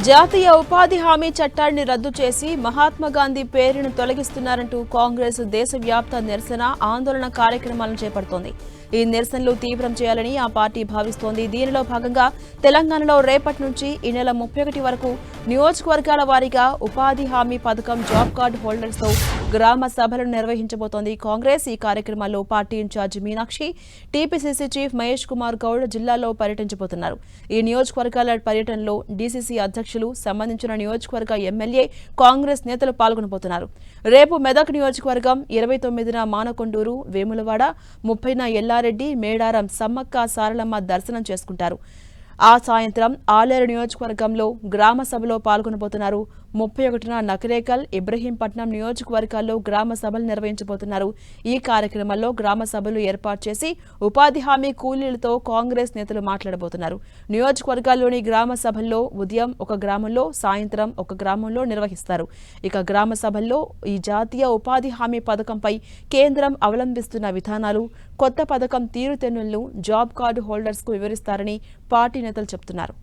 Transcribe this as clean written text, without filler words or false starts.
జాతీయ ఉపాధి హామీ చట్టాన్ని రద్దు చేసి మహాత్మా గాంధీ పేరును తొలగిస్తున్నారంటూ కాంగ్రెస్ దేశవ్యాప్త నిరసన ఆందోళన కార్యక్రమాలను చేపడుతోంది. ఈ నిరసనలు తీవ్రం చేయాలని ఆ పార్టీ భావిస్తోంది. దీనిలో భాగంగా తెలంగాణలో రేపటి నుంచి ఈ నెల 31 వరకు నియోజకవర్గాల వారీగా ఉపాధి హామీ పథకం జాబ్ కార్డు హోల్డర్స్ తో గ్రామ సభలను నిర్వహించబోతోంది కాంగ్రెస్. ఈ కార్యక్రమాల్లో party incharge Meenakshi, TPCC chief Mahesh Kumar Goud జిల్లాలో పర్యటించబోతున్నారు. ఈ నియోజకవర్గాల పర్యటనలో డీసీసీ అధ్యక్షులు, సంబంధించిన నియోజకవర్గ ఎమ్మెల్యే, కాంగ్రెస్ నేతలు పాల్గొనబోతున్నారు. రేపు మెదక్ నియోజకవర్గం, 29న మానకొండూరు, వేములవాడ, 30న ఎల్లారెడ్డి, మేడారం సమ్మక్క సారలమ్మ దర్శనం చేసుకుంటారు. ఆ సాయంత్రం ఆలేరు నియోజకవర్గంలో గ్రామ సభలో పాల్గొనబోతున్నారు. 31న నకరేకల్, ఇబ్రహీంపట్నం నియోజకవర్గాల్లో గ్రామ సభలు నిర్వహించబోతున్నారు. ఈ కార్యక్రమంలో గ్రామ సభలు ఏర్పాటు చేసి ఉపాధి హామీ కూలీలతో కాంగ్రెస్ నేతలు మాట్లాడబోతున్నారు. నియోజకవర్గాల్లోని గ్రామ సభల్లో ఉదయం ఒక గ్రామంలో, సాయంత్రం ఒక గ్రామంలో నిర్వహిస్తారు. ఇక గ్రామ సభల్లో ఈ జాతీయ ఉపాధి హామీ పథకంపై కేంద్రం అవలంబిస్తున్న విధానాలు, కొత్త పథకం తీరుతెన్నులను జాబ్ కార్డు హోల్డర్స్ కు వివరిస్తారని పార్టీ నేతలు చెబుతున్నారు.